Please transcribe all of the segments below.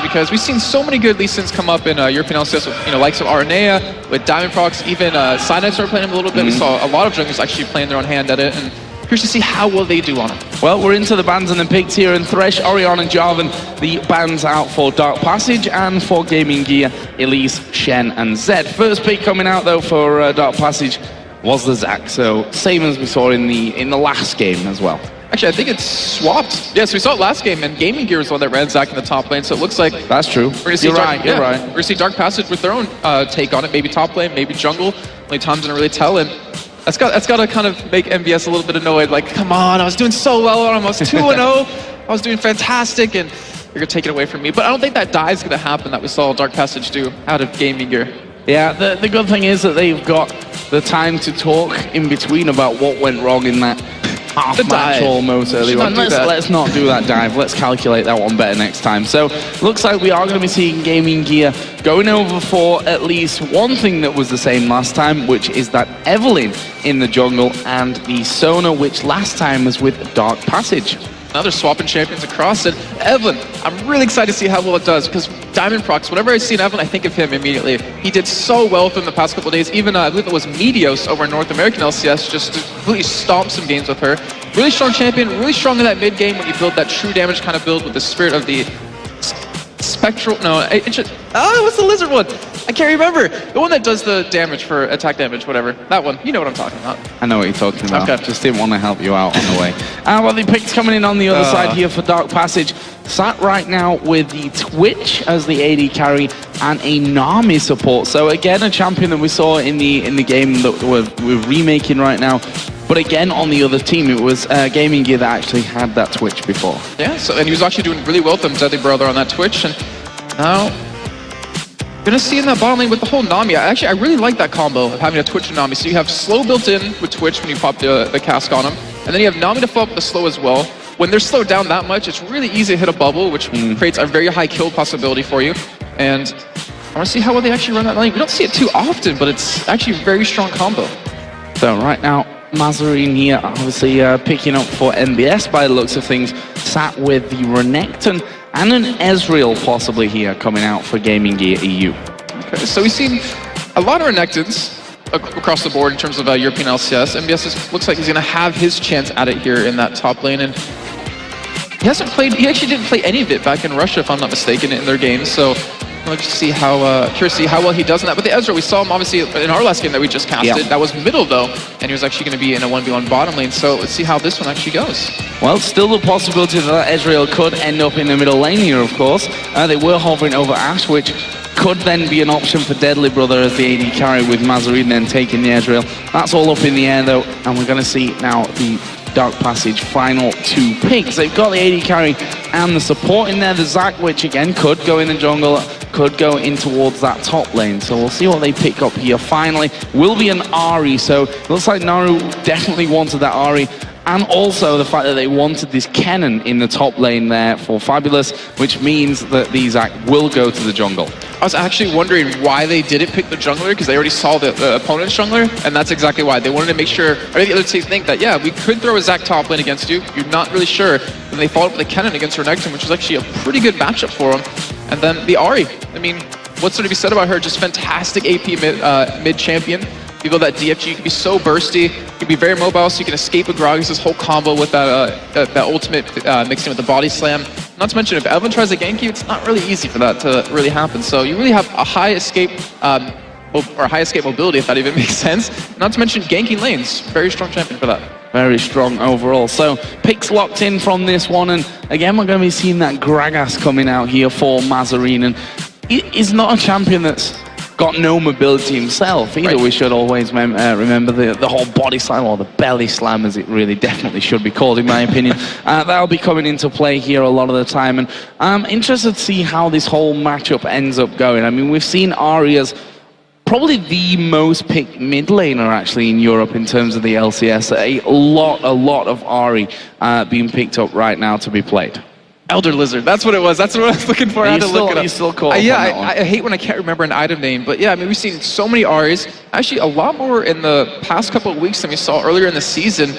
because we've seen so many good Lee Sins come up in European LCS with, likes of Aranea, with DiamondProx, even Cyanide started playing him a little bit. We saw a lot of junglers actually playing their own hand at it, and curious to see how well they do on it. Well, we're into the bans and the picks here, and Thresh, Orion, and Jarvan, the bans out for Dark Passage, and for Gaming Gear, Elise, Shen, and Zed. First pick coming out, though, for Dark Passage was the Zac, so same as we saw in the last game as well. Actually, I think it's swapped. Yes, we saw it last game, and GamingGear is the one that ran Zac in the top lane, so it looks like... That's true. We're gonna see You're right. We're going to see Dark Passage with their own take on it, maybe top lane, maybe jungle. Only Tom's going to really tell, and that's got to kind of make MVS a little bit annoyed, like, come on, I was doing so well, I was 2-0, I was doing fantastic, and you're going to take it away from me. But I don't think that die is going to happen that we saw Dark Passage do out of GamingGear. Yeah, the good thing is that they've got the time to talk in between about what went wrong in that half-match almost earlier on. Let's not do that dive. Let's calculate that one better next time. So, looks like we are going to be seeing Gaming Gear going over for at least one thing that was the same last time, which is that Evelynn in the jungle and the Sona, which last time was with Dark Passage. Now they're swapping champions across it. Evelynn, I'm really excited to see how well it does, because DiamondProx, whenever I see an Evelynn, I think of him immediately. He did so well for him the past couple of days. Even, I believe it was Medios over in North American LCS, just to completely stomp some games with her. Really strong champion, really strong in that mid game when you build that true damage kind of build with the spirit of the spectral, what's the lizard one? I can't remember. The one that does the damage for attack damage, whatever. That one. You know what I'm talking about. I know what you're talking about. Okay. Just didn't want to help you out on the way. Well, the picks coming in on the other side here for Dark Passage. Sat right now with the Twitch as the AD carry and a Nami support. So again, a champion that we saw in the game that we're remaking right now. But again, on the other team, it was Gaming Gear that actually had that Twitch before. Yeah, and he was actually doing really well with them, Deadly Brother, on that Twitch. And now, gonna see in that bottom lane with the whole Nami. I really like that combo of having a Twitch and Nami. So you have slow built in with Twitch when you pop the cask on them, and then you have Nami to follow up with the slow as well. When they're slowed down that much, it's really easy to hit a bubble, which creates a very high kill possibility for you. And I want to see how well they actually run that lane. We don't see it too often, but it's actually a very strong combo. So right now, Mazarine here, obviously picking up for MBS by the looks of things, sat with the Renekton and an Ezreal possibly here coming out for GamingGear.EU. Okay, so we've seen a lot of Renektons across the board in terms of European LCS. MBS looks like he's going to have his chance at it here in that top lane, and he actually didn't play any of it back in Russia, if I'm not mistaken, in their games, so let's see curious to see how well he does in that. But the Ezreal, we saw him obviously in our last game that we just casted. Yep. That was middle though, and he was actually going to be in a 1v1 bottom lane. So let's see how this one actually goes. Well, still the possibility that Ezreal could end up in the middle lane here, of course. They were hovering over Ashe, which could then be an option for Deadly Brother as the AD carry, with Mazarine then taking the Ezreal. That's all up in the air though, and we're going to see now the Dark Passage final two picks. They've got the AD carry and the support in there, the Zac, which again could go in the jungle, could go in towards that top lane. So we'll see what they pick up here. Finally, will be an Ahri. So it looks like Naru definitely wanted that Ahri. And also the fact that they wanted this Kennen in the top lane there for Fabulous, which means that the Zac will go to the jungle. I was actually wondering why they didn't pick the jungler, because they already saw the opponent's jungler, and that's exactly why. They wanted to make sure, or the other team think that, yeah, we could throw a Zac top lane against you. You're not really sure. And they followed up with the Kennen against Renekton, which was actually a pretty good matchup for them. And then the Ahri, I mean, what's there to be said about her? Just fantastic AP mid champion. You go that DFG, you can be so bursty, you can be very mobile, so you can escape with Gragas' whole combo with that ultimate mixed in with the body slam. Not to mention, if Evelynn tries to gank you, it's not really easy for that to really happen. So you really have a high escape, or high escape mobility, if that even makes sense. Not to mention ganking lanes. Very strong champion for that. Very strong overall. So picks locked in from this one, and again we're going to be seeing that Gragas coming out here for Mazarine, and he's not a champion that's got no mobility himself either. Right. We should always remember the whole body slam, or the belly slam as it really definitely should be called in my opinion. That'll be coming into play here a lot of the time, and I'm interested to see how this whole matchup ends up going. I mean, we've seen Ahri as probably the most picked mid laner actually in Europe in terms of the LCS. A lot of Ahri being picked up right now to be played. Elder Lizard, that's what it was. That's what I was looking for. I had to look it up. You still call I hate when I can't remember an item name, but yeah, I mean, we've seen so many Ahris, actually a lot more in the past couple of weeks than we saw earlier in the season.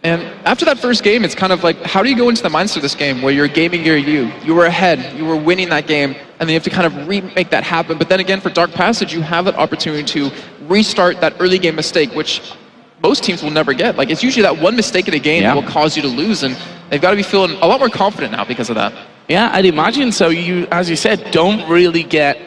And after that first game, it's kind of like, how do you go into the mindset of this game where you're GamingGear.EU? You were ahead, you were winning that game, and then you have to kind of remake that happen. But then again, for Dark Passage, you have that opportunity to restart that early game mistake, which most teams will never get. Like, it's usually that one mistake in a game that will cause you to lose, and they've got to be feeling a lot more confident now because of that. Yeah, I'd imagine so. You, as you said, don't really get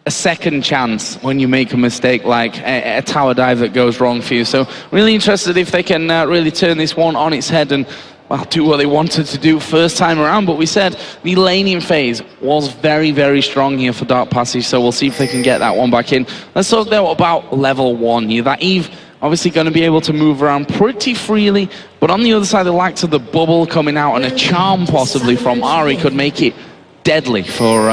a second chance when you make a mistake like a tower dive that goes wrong for you. So really interested if they can really turn this one on its head and, well, do what they wanted to do first time around. But we said the laning phase was very, very strong here for Dark Passage, so we'll see if they can get that one back in. Let's talk though about level 1 here. That Eve obviously going to be able to move around pretty freely, but on the other side, the likes of the bubble coming out and a charm possibly from Ari could make it deadly for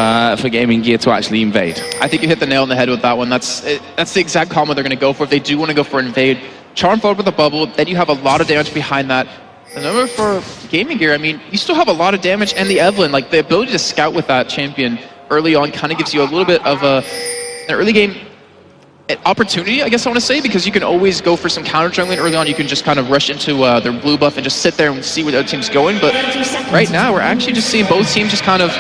Gaming Gear to actually invade. I think you hit the nail on the head with that one. That's the exact combo they're going to go for if they do want to go for invade. Charm forward with the bubble, then you have a lot of damage behind that. Remember, for Gaming Gear, I mean, you still have a lot of damage, and the Evelyn, like the ability to scout with that champion early on kind of gives you a little bit of an early game opportunity, I guess I want to say, because you can always go for some counter jungling early on. You can just kind of rush into their blue buff and just sit there and see where the other team's going. But right now, we're actually just seeing both teams just kind of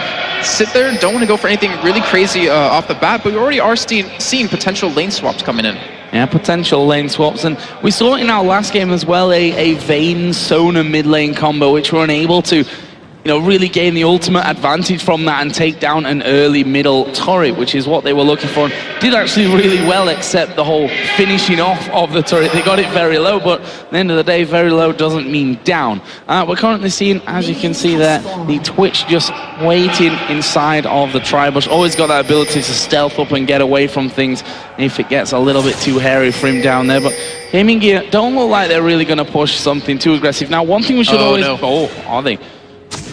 sit there, don't want to go for anything really crazy off the bat, but we already are seeing potential lane swaps coming in. Yeah, potential lane swaps, and we saw it in our last game as well, a Vayne Sona mid lane combo, which we're unable to, you know, really gain the ultimate advantage from that and take down an early middle turret, which is what they were looking for. Did actually really well, except the whole finishing off of the turret. They got it very low, but at the end of the day, very low doesn't mean down. We're currently seeing, as you can see there, the Twitch just waiting inside of the tri-bush. Always got that ability to stealth up and get away from things if it gets a little bit too hairy for him down there. But Gaming Gear don't look like they're really going to push something too aggressive. Now, one thing we should always... No. Oh, are they?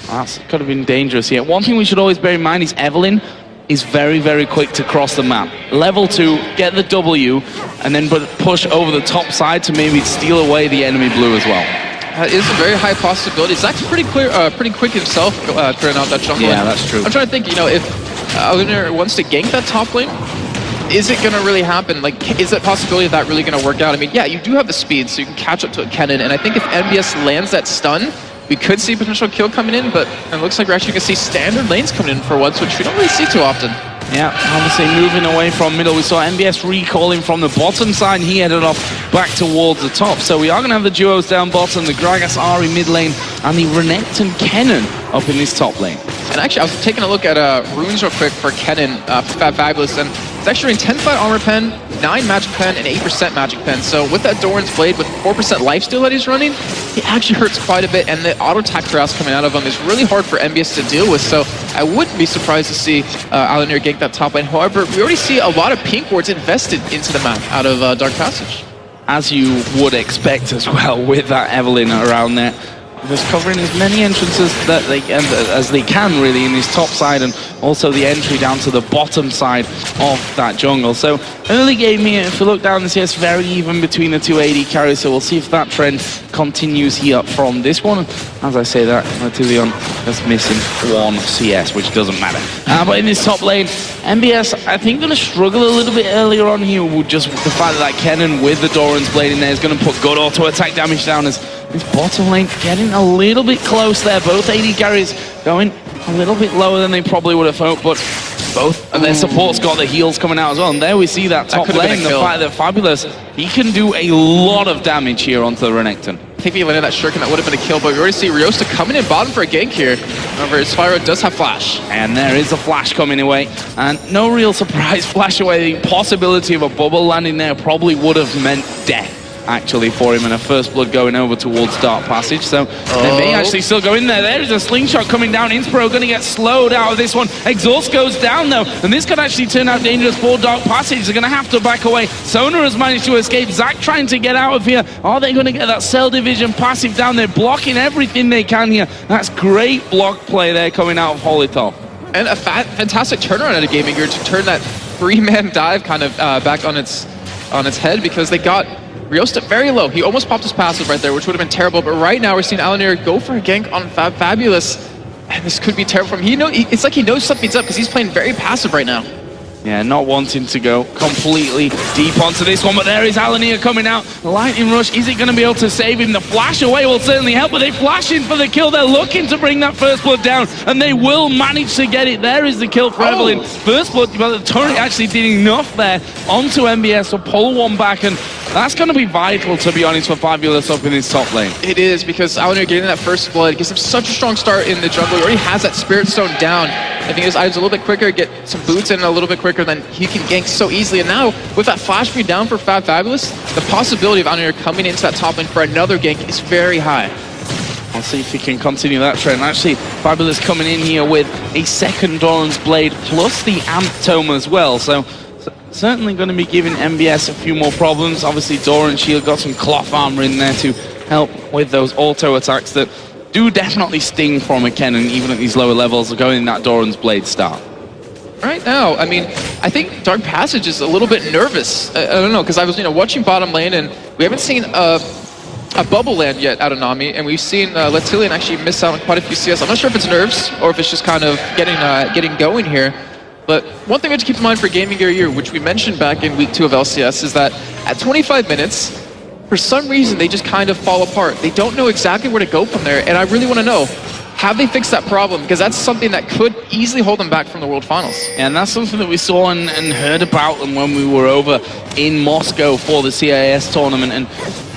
That could have been dangerous here. One thing we should always bear in mind is Evelyn is very, very quick to cross the map. Level 2, get the W, and then push over the top side to maybe steal away the enemy blue as well. That is a very high possibility. Zach's pretty quick himself clearing out that jungle. Yeah, that's true. I'm trying to think, you know, if Alunir wants to gank that top lane, is it going to really happen? Like, is that possibility of that really going to work out? I mean, yeah, you do have the speed, so you can catch up to a Kennen, and I think if MBS lands that stun, we could see potential kill coming in, but it looks like we're actually going to see standard lanes coming in for once, which we don't really see too often. Yeah, obviously moving away from middle. We saw MBS recalling from the bottom side. He headed off back towards the top. So we are going to have the duos down bottom, the Gragas Ari mid lane, and the Renekton Kennen up in this top lane. And actually, I was taking a look at runes real quick for Kennen, Fabulous, and it's actually in 10 flat armor pen, 9 magic pen, and 8% magic pen. So with that Doran's Blade, with 4% lifesteal that he's running, he actually hurts quite a bit, and the auto attack harass coming out of him is really hard for MBS to deal with. So I wouldn't be surprised to see Alunir gank that top lane. However, we already see a lot of pink wards invested into the map out of Dark Passage. As you would expect as well with that Evelyn around there. Just covering as many entrances that as they can really in this top side, and also the entry down to the bottom side of that jungle. So early game here, if we look down and see, it's very even between the two AD carries, so we'll see if that trend continues here from this one. As I say that, Matillion just missing 1 CS, which doesn't matter. But in this top lane, MBS, I think, going to struggle a little bit earlier on here with just the fact that Kennen with the Doran's Blade in there is going to put good auto attack damage down, as this bottom lane getting a little bit close there. Both AD carries going a little bit lower than they probably would have hoped, but both of their supports got the heals coming out as well. And there we see that top lane, the fact that Fabulous, he can do a lot of damage here onto the Renekton. I think if he landed that shuriken, that would have been a kill, but we already see Ryosta coming in bottom for a gank here. However, Spyro does have flash. And there is a flash coming away, and no real surprise flash away. The possibility of a bubble landing there probably would have meant death, actually, for him, and a first blood going over towards Dark Passage. So they may actually still go in there. There's a slingshot coming down. Inspiro going to get slowed out of this one. Exhaust goes down though, and this could actually turn out dangerous for Dark Passage. They're going to have to back away. Sona has managed to escape. Zac trying to get out of here. Are they going to get that cell division passive down? They're blocking everything they can here. That's great block play there coming out of Holitov. And a fantastic turnaround out of Gaming Gear to turn that 3-man dive kind of back on its head, because they got Ryosta very low. He almost popped his passive right there, which would have been terrible. But right now, we're seeing Alunir go for a gank on Fabulous, and this could be terrible for him. It's like he knows something's up, because he's playing very passive right now. Yeah, not wanting to go completely deep onto this one, but there is Alanir coming out. The Lightning Rush, is it going to be able to save him? The flash away will certainly help, but they flash in for the kill. They're looking to bring that first blood down, and they will manage to get it. There is the kill for Evelyn. First blood, but the turret actually did enough there onto MBS to pull one back, and that's going to be vital, to be honest, for Fabulous up in his top lane. It is, because Alanir getting that first blood gives him such a strong start in the jungle. He already has that Spirit Stone down. I think his items a little bit quicker, get some boots in a little bit quicker, then he can gank so easily. And now, with that flash speed down for Fabulous, the possibility of Alanir coming into that top lane for another gank is very high. I'll see if he can continue that trend. Actually, Fabulous coming in here with a second Doran's Blade plus the Amp Tome as well. So certainly going to be giving MBS a few more problems. Obviously, Doran Shield got some cloth armor in there to help with those auto attacks that do definitely sting from a cannon, even at these lower levels, of going in that Doran's Blade style. Right now, I mean, I think Dark Passage is a little bit nervous. I don't know, because I was, watching bottom lane, and we haven't seen a bubble land yet out of Nami, and we've seen Latilian actually miss out on quite a few CS. I'm not sure if it's nerves or if it's just kind of getting going here. But one thing we have to keep in mind for GamingGear.EU, which we mentioned back in week 2 of LCS, is that at 25 minutes, for some reason, they just kind of fall apart. They don't know exactly where to go from there, and I really want to know, have they fixed that problem? Because that's something that could easily hold them back from the World Finals. And that's something that we saw and heard about them when we were over in Moscow for the CIS tournament, and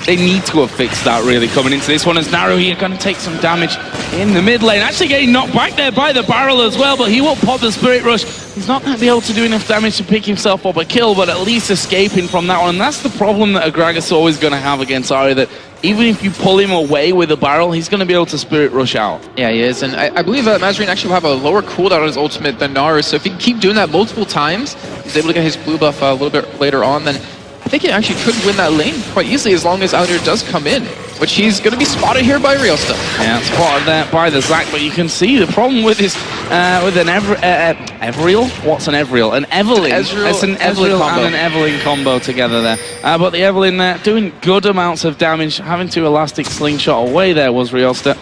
they need to have fixed that really coming into this one, as Naru here going to take some damage in the mid lane. Actually getting knocked back there by the barrel as well, but he will pop the Spirit Rush. He's not going to be able to do enough damage to pick himself up a kill, but at least escaping from that one. And that's the problem that Agragas is always going to have against Ari, that even if you pull him away with a barrel, he's going to be able to Spirit Rush out. Yeah, he is, and I believe Mazarine actually will have a lower cooldown on his ultimate than Naru, so if he can keep doing that multiple times, he's able to get his blue buff a little bit later on, then I think he actually could win that lane quite easily as long as Alanir does come in, which he's going to be spotted here by Riosta. Yeah, spotted there by the Zac, but you can see the problem with this, with an Evriel? What's an Evriel? An Evelyn. It's an Ezreal and an Evelyn combo together there. But the Evelyn there doing good amounts of damage, having to Elastic Slingshot away there was Riosta.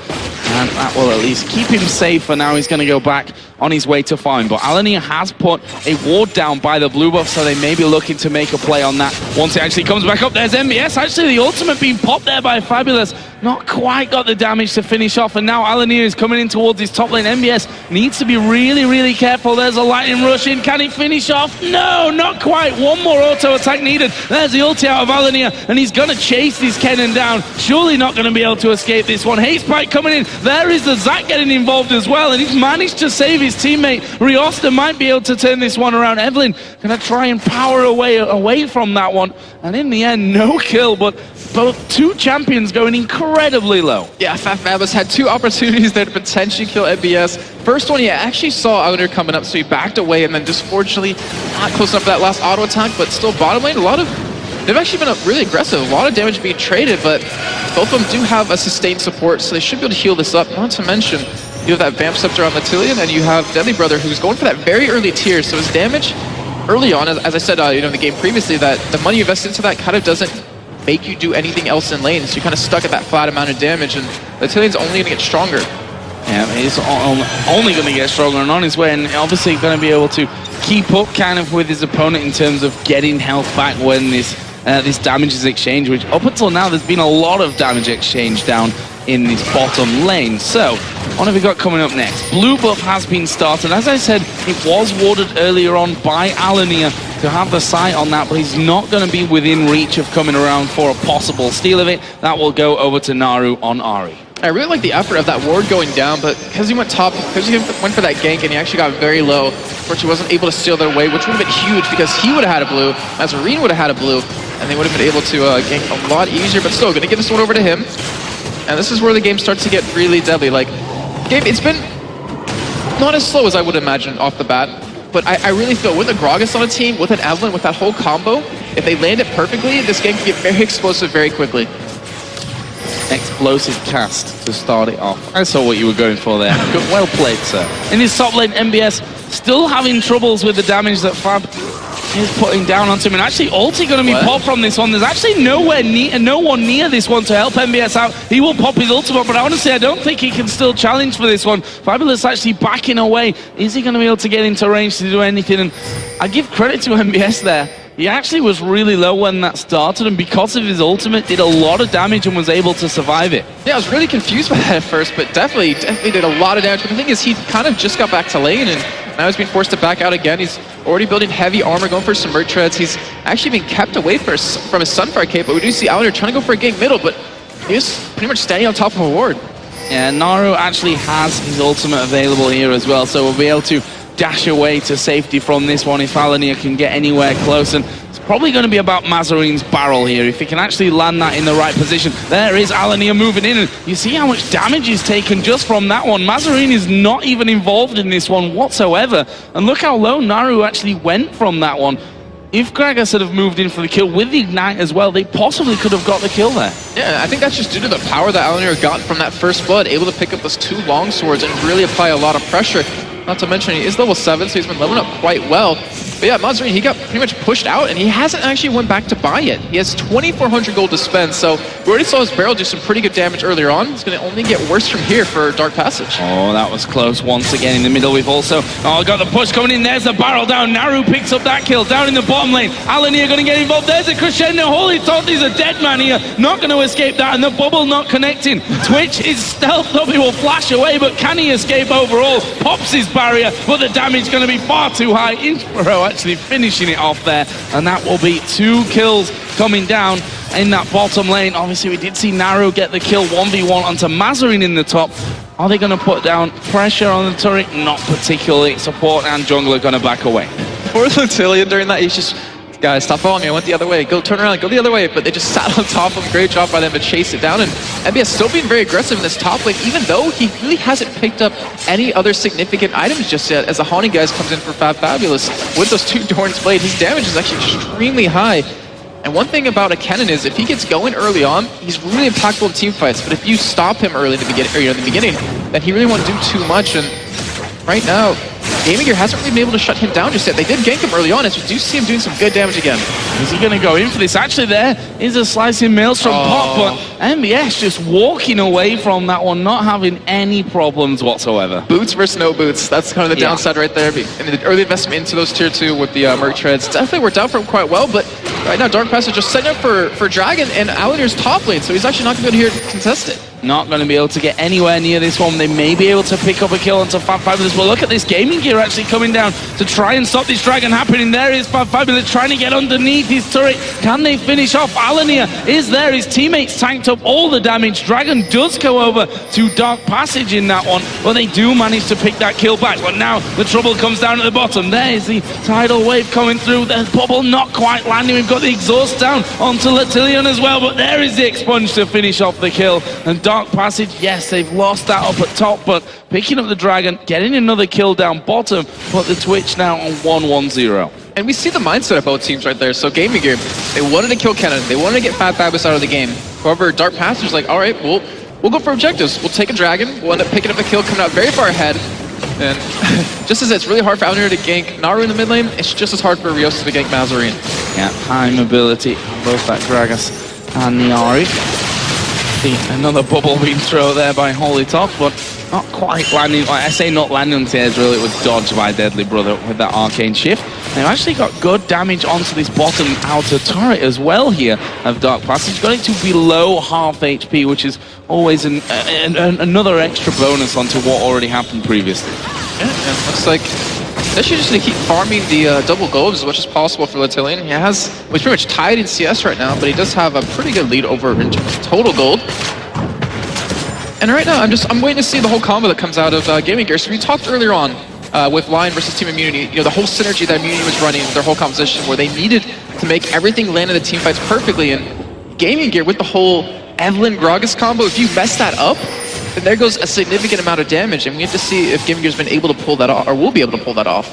And that will at least keep him safe for now. He's going to go back on his way to farm. But Alanir has put a ward down by the blue buff, so they may be looking to make a play on that once it actually comes back up. There's MBS. Actually, the ultimate being popped there by Fabulous. Not quite got the damage to finish off. And now Alanir is coming in towards his top lane. MBS needs to be really, really careful. There's a lightning rush in. Can he finish off? No, not quite. One more auto attack needed. There's the ulti out of Alanir, and he's going to chase this cannon down. Surely not going to be able to escape this one. Haze Spike coming in. There is the Zac getting involved as well, and he's managed to save his teammate. Riosta might be able to turn this one around. Evelyn going to try and power away from that one, and in the end, no kill, but both two champions going incredibly low. Yeah, Fabulous had two opportunities there to potentially kill MBS. First one, he actually saw Alanir coming up, so he backed away, and then just fortunately not close enough for that last auto attack, but still bottom lane, they've actually been really aggressive. A lot of damage being traded, but both of them do have a sustained support, so they should be able to heal this up. Not to mention, you have that Vamp Scepter on Latilian, and you have Deadly Brother, who's going for that very early tier, so his damage early on, as I said in the game previously, that the money you invest into that kind of doesn't make you do anything else in lane, so you're kind of stuck at that flat amount of damage, and Latilian's only going to get stronger. Yeah, he's only going to get stronger and on his way, and obviously going to be able to keep up kind of with his opponent in terms of getting health back when this damage is exchanged, which up until now there's been a lot of damage exchange down in this bottom lane. So, what have we got coming up next? Blue buff has been started. As I said, it was warded earlier on by Alanir to have the sight on that, but he's not going to be within reach of coming around for a possible steal of it. That will go over to Naru on Ari. I really like the effort of that ward going down, but because he went top, because he went for that gank and he actually got very low, which he wasn't able to steal their way, which would have been huge because he would have had a blue, Mazarine would have had a blue, and they would have been able to gank a lot easier, but still, going to give this one over to him. And this is where the game starts to get really deadly. Like, it's been not as slow as I would imagine off the bat, but I really feel with a Gragas on a team, with an Evelyn, with that whole combo, if they land it perfectly, this game can get very explosive very quickly. Explosive cast to start it off. I saw what you were going for there. Good, well played, sir. In his top lane, MBS still having troubles with the damage that Fab is putting down onto him, and actually ulti going to be popped from this one. There's actually no one near this one to help MBS out. He will pop his ultimate, but honestly, I don't think he can still challenge for this one. Fabulous actually backing away. Is he going to be able to get into range to do anything? And I give credit to MBS there. He actually was really low when that started, and because of his ultimate, did a lot of damage and was able to survive it. Yeah, I was really confused by that at first, but definitely did a lot of damage. But the thing is, he kind of just got back to lane, and now he's been forced to back out again. He's already building heavy armor, going for some merc treads. He's actually been kept away from his Sunfire cape, but we do see Allineer trying to go for a gank middle, but he's pretty much standing on top of a ward. Yeah, Naru actually has his ultimate available here as well, so we'll be able to dash away to safety from this one if Allineer can get anywhere close. And it's probably going to be about Mazarine's barrel here. If he can actually land that in the right position. There is Allineer moving in, and you see how much damage is taken just from that one. Mazarine is not even involved in this one whatsoever. And look how low Naru actually went from that one. If Gragas had have moved in for the kill with the Ignite as well, they possibly could have got the kill there. Yeah, I think that's just due to the power that Allineer got from that first blood, able to pick up those 2 long swords and really apply a lot of pressure. Not to mention, he is level 7, so he's been leveling up quite well. But yeah, Mazarine, he got pretty much pushed out, and he hasn't actually went back to buy it. He has 2,400 gold to spend, so we already saw his barrel do some pretty good damage earlier on. It's going to only get worse from here for Dark Passage. Oh, that was close once again in the middle. We've also got the push coming in. There's the barrel down. Naru picks up that kill down in the bottom lane. Allineer going to get involved. There's a crescendo. Holy thought he's a dead man here. Not going to escape that, and the bubble not connecting. Twitch is stealthed up. He will flash away, but can he escape overall? Pops his barrier, but the damage going to be far too high. Inspiro actually finishing it off there, and that will be 2 kills coming down in that bottom lane. Obviously, we did see Naru get the kill 1v1 onto Mazarine in the top. Are they going to put down pressure on the turret? Not particularly. Support and jungle are going to back away. Poor Lutilian during that, he's just, guys, stop following me, I went the other way, go turn around, go the other way, but they just sat on top of him. Great job by them to chase it down, and MBS still being very aggressive in this top lane, even though he really hasn't picked up any other significant items just yet, as the Haunting guys comes in for Fabulous. With those 2 Dorn's Blade, his damage is actually extremely high. And one thing about a Kennen is, if he gets going early on, he's really impactful in team fights, but if you stop him early in the beginning, then he really won't do too much, and right now, GamingGear hasn't really been able to shut him down just yet. They did gank him early on, as we do see him doing some good damage again. Is he going to go in for this? Actually, there is a slicing Maelstrom pop, but MBS just walking away from that one, not having any problems whatsoever. Boots versus no boots. That's kind of the downside right there. And the early investment into those tier 2 with the Merc Treads definitely worked out for him quite well, but right now Dark Passage just setting up for Dragon and Allineer's top lane, so he's actually not going to be able to contest it. Not going to be able to get anywhere near this one. They may be able to pick up a kill onto Fabulous. Well, look at this GamingGear actually coming down to try and stop this Dragon happening. There is Fabulous trying to get underneath his turret. Can they finish off? Allineer is there. His teammates tanked up all the damage. Dragon does go over to Dark Passage in that one, but they do manage to pick that kill back. But now the trouble comes down at the bottom. There is the tidal wave coming through. The bubble not quite landing. We've got the exhaust down onto Latilian as well, but there is the expunge to finish off the kill. And Dark Passage, yes, they've lost that up at top, but picking up the Dragon, getting another kill down bottom, put the Twitch now on 1-1-0. And we see the mindset of both teams right there. So GamingGear, they wanted to kill Kennen, they wanted to get Fabulous out of the game. However, Dark Passage is like, all right, we'll go for objectives. We'll take a Dragon, we'll end up picking up the kill, coming out very far ahead. And just as it's really hard for Allineer to gank Naru in the mid lane, it's just as hard for Rios to gank Mazarine. Yeah, high mobility on both that Gragas and the Ahri. Another bubble being thrown there by Holy Top, but not quite landing. I say not landing on Ezreal, it was dodged by Deadly Brother with that Arcane Shift. They've actually got good damage onto this bottom outer turret as well here of Dark Passage. Got it to below half HP, which is always another extra bonus onto what already happened previously. Yeah, and looks like they should just keep farming the double gold as much as possible for Latilian. He's pretty much tied in CS right now, but he does have a pretty good lead over in terms of total gold. And right now, I'm waiting to see the whole combo that comes out of GamingGear. So we talked earlier on with Lion versus Team Immunity, you know, the whole synergy that Immunity was running, their whole composition, where they needed to make everything land in the team fights perfectly. And GamingGear with the whole Evelynn Gragas combo, if you mess that up, then there goes a significant amount of damage, and we have to see if GamingGear's been able to pull that off, or will be able to pull that off.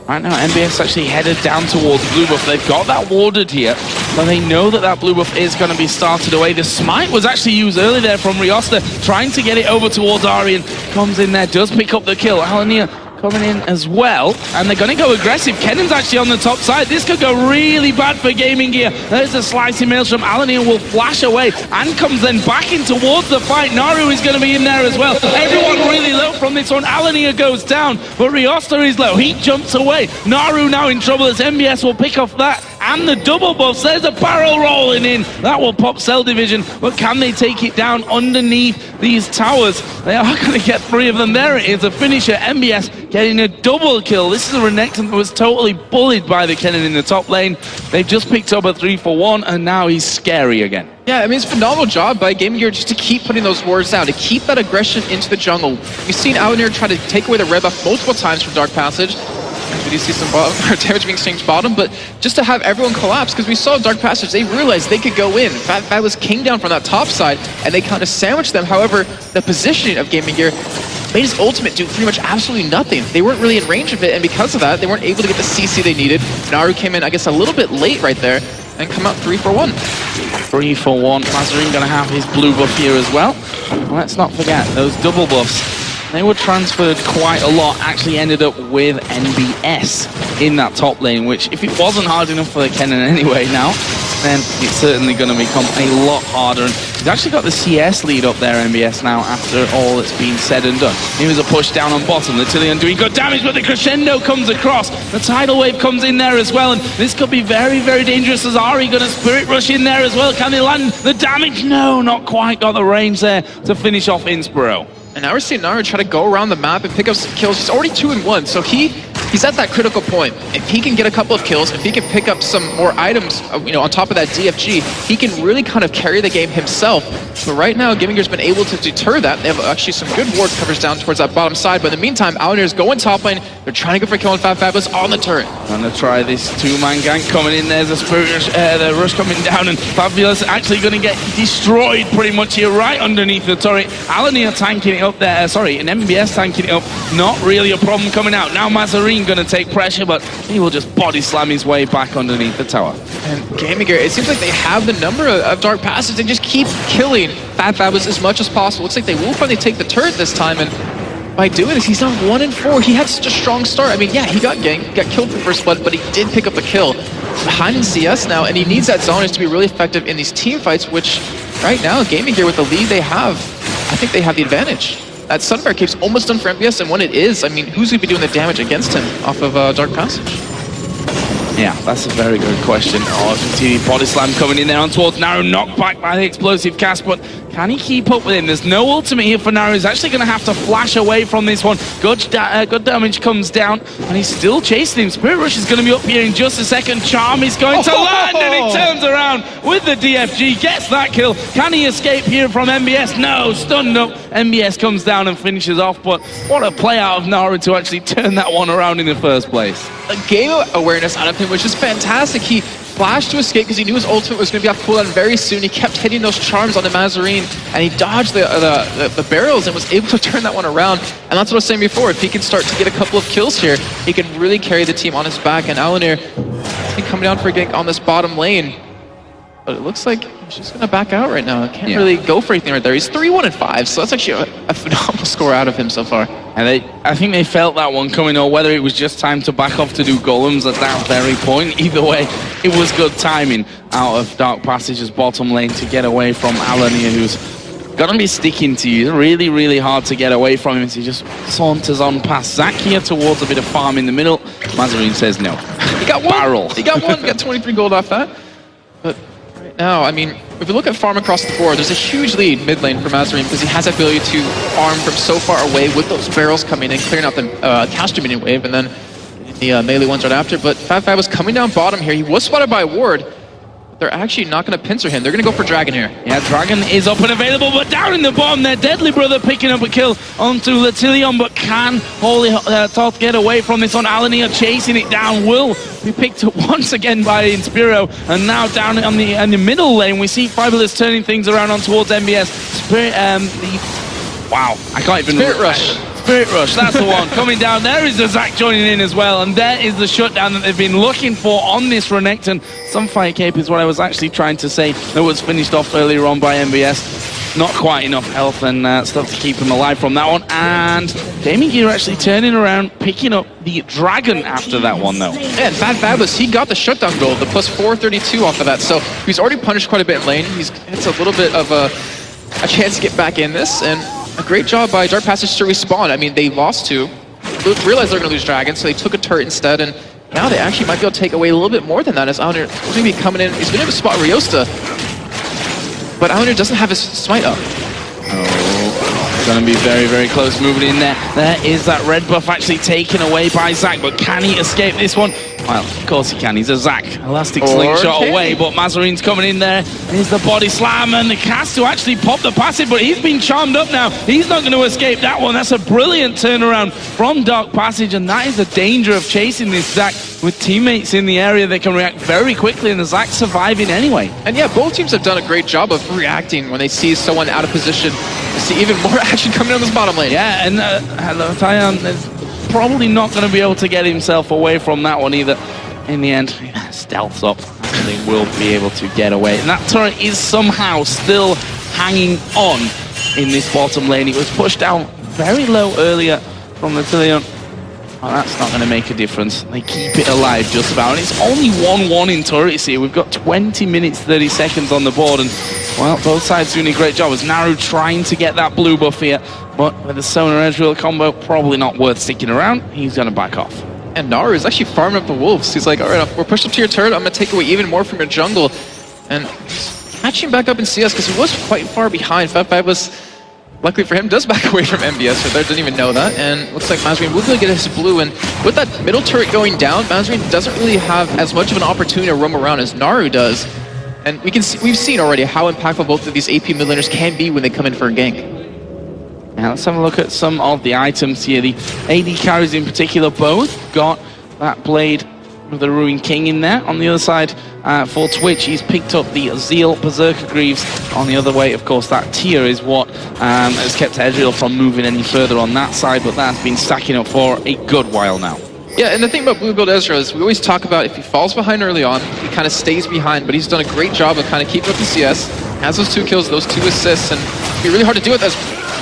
Right now, MBS actually headed down towards blue buff. They've got that warded here, but they know that that blue buff is going to be started away. The smite was actually used early there from Riosta, trying to get it over towards Ahri, and comes in there, does pick up the kill. Allineer coming in as well, and they're going to go aggressive. Kennan's actually on the top side. This could go really bad for Gaming Gear. There's a slicing maelstrom. Alania will flash away and comes then back in towards the fight. Naru is going to be in there as well. Everyone really low from this one. Alania goes down, but Riosta is low. He jumps away. Naru now in trouble as MBS will pick off that and the double buffs. There's a barrel rolling in. That will pop Cell Division, but can they take it down underneath these towers? They are going to get 3 of them. There it is, a finisher. MBS getting a double kill. This is a Renekton that was totally bullied by the Kennen in the top lane. They've just picked up a 3-for-1, and now he's scary again. Yeah, I mean, it's a phenomenal job by Gaming Gear just to keep putting those wards down, to keep that aggression into the jungle. We've seen Alanir try to take away the red buff multiple times from Dark Passage. We do see some damage being exchanged bottom, but just to have everyone collapse, because we saw Dark Passage, they realized they could go in. That was king down from that top side, and they kind of sandwiched them. However, the positioning of Gaming Gear made his ultimate do pretty much absolutely nothing. They weren't really in range of it, and because of that, they weren't able to get the CC they needed. Naru came in, I guess, a little bit late right there, and come out 3-for-1. 3-for-1. Mazarin gonna have his blue buff here as well. Let's not forget those double buffs. They were transferred quite a lot, actually ended up with NBS in that top lane, which if it wasn't hard enough for the Kennen anyway now, then it's certainly going to become a lot harder. And he's actually got the CS lead up there, NBS, now, after all that's been said and done. He was a push down on bottom, the Tillion doing good damage, but the crescendo comes across. The tidal wave comes in there as well, and this could be very, very dangerous. As Ari going to spirit rush in there as well. Can they land the damage? No, not quite got the range there to finish off Inspiro. And now we're seeing Naru try to go around the map and pick up some kills. He's already 2-1, so he's at that critical point. If he can get a couple of kills, if he can pick up some more items, on top of that DFG, he can really kind of carry the game himself. But right now, Gaming Gear's been able to deter that. They have actually some good ward coverage down towards that bottom side. But in the meantime, Alanir's going top lane. They're trying to go for kill on Fabulous on the turret. Gonna try this 2-man gank coming in. There's a spirit rush, the rush coming down, and Fabulous actually going to get destroyed pretty much here right underneath the turret. Alanir tanking it up there. And MBS tanking it up. Not really a problem coming out. Now Mazarin going to take pressure, but he will just body slam his way back underneath the tower. And Gaming Gear, it seems like they have the number of Dark Passages and just keep killing Fabulous as much as possible. Looks like they will finally take the turret this time, and by doing this, he's now 1-4. He had such a strong start. I mean, yeah, he got ganked, got killed for first blood, but he did pick up a kill. Behind in CS now, and he needs that Zoners to be really effective in these team fights, which right now, Gaming Gear with the lead they have, I think they have the advantage. That Sunfire Cape's almost done for MBS, and when it is, I mean, who's going to be doing the damage against him off of Dark Passage? Yeah, that's a very good question. Oh, body slam coming in there on towards Naru, knocked back by the explosive cast, but can he keep up with him? There's no ultimate here for Naru. He's actually going to have to flash away from this one. Good damage comes down, and he's still chasing him. Spirit Rush is going to be up here in just a second. Charm is going to land, and he turns around with the DFG, gets that kill. Can he escape here from MBS? No, stunned up. MBS comes down and finishes off, but what a play out of Naru to actually turn that one around in the first place. A game awareness out of him, which is fantastic. He flashed to escape because he knew his ultimate was going to be off cooldown very soon. He kept hitting those charms on the Mazarin, and he dodged the barrels and was able to turn that one around. And that's what I was saying before. If he can start to get a couple of kills here, he can really carry the team on his back. And Alanir is coming down for a gank on this bottom lane. But it looks like he's just going to back out right now. Can't really go for anything right there. He's 3-1-5, so that's actually a phenomenal score out of him so far. And I think they felt that one coming, or whether it was just time to back off to do golems at that very point. Either way, it was good timing out of Dark Passage's bottom lane to get away from Alanir, who's going to be sticking to you. Really, really hard to get away from him as he just saunters on past Zach here towards a bit of farm in the middle. Mazarin says no. He got one. Barrel. He got one. He got 23 gold off that. But right now, I mean, if you look at farm across the board, there's a huge lead mid lane for Mazarin because he has the ability to farm from so far away with those barrels coming in, clearing out the caster minion wave, and then the melee ones right after. But Fab was coming down bottom here. He was spotted by a ward. They're actually not going to pincer him. They're going to go for Dragon here. Yeah, Dragon is up and available, but down in the bottom there, Deadly Brother picking up a kill onto Latilion, but can Holy Toth get away from this one? Alanir chasing it down, will be picked up once again by Inspiro, and now down on the middle lane, we see Fabulous turning things around on towards MBS. Wow, I can't even... Spirit Rush. Spirit Rush, that's the one. Coming down, there is the Zac joining in as well, and there is the shutdown that they've been looking for on this Renekton. Sunfire Cape is what I was actually trying to say. That was finished off earlier on by MBS. Not quite enough health and stuff to keep him alive from that one. And GamingGear actually turning around, picking up the Dragon after that one, though. Yeah, and Fabulous, he got the shutdown goal, the plus 432 off of that. So he's already punished quite a bit in lane. It's a little bit of a chance to get back in this. And a great job by Dark Passage to respawn. I mean, they lost two, realized they're going to lose Dragon, so they took a turret instead. And now they actually might be able to take away a little bit more than that as Alner is going to be coming in. He's been able to spot Ryosta, but Alner doesn't have his smite up. Oh, it's going to be very, very close moving in there. There is that red buff actually taken away by Zac, but can he escape this one? Well, of course he can. He's a Zac. Elastic slingshot away, but Mazarine's coming in there. Here's the body slam and the cast to actually pop the passive, but he's been charmed up now. He's not going to escape that one. That's a brilliant turnaround from Dark Passage, and that is the danger of chasing this Zac with teammates in the area. They can react very quickly, and the Zac's surviving anyway. And yeah, both teams have done a great job of reacting when they see someone out of position. You see even more action coming on this bottom lane. Yeah, and Tyon is probably not going to be able to get himself away from that one either. In the end, stealths up, and they will be able to get away. And that turret is somehow still hanging on in this bottom lane. It was pushed down very low earlier from the Tillion. Oh, that's not going to make a difference. They keep it alive just about. And it's only 1-1 in turrets here. We've got 20 minutes, 30 seconds on the board. And, well, both sides doing a great job. As Naru trying to get that blue buff here. But with the Sonar Ezreal combo, probably not worth sticking around. He's going to back off. And Naru is actually farming up the wolves. He's like, all right, we're pushed up to your turret. I'm going to take away even more from your jungle. And he's catching back up in CS because he was quite far behind. Fab was, luckily for him, does back away from MBS. So there didn't even know that. And looks like Mazarine will be able to get his blue. And with that middle turret going down, Mazarine doesn't really have as much of an opportunity to roam around as Naru does. And we've seen already how impactful both of these AP mid laners can be when they come in for a gank. Now let's have a look at some of the items here. The AD carries in particular both got that blade of the Ruined King in there. On the other side, for Twitch, he's picked up the Zeal Berserker Greaves. On the other way, of course, that tier is what has kept Ezreal from moving any further on that side, but that's been stacking up for a good while now. Yeah, and the thing about Blue Build Ezreal is we always talk about if he falls behind early on, he kind of stays behind, but he's done a great job of kind of keeping up the CS, has those 2 kills, those 2 assists, and it'd be really hard to do with this.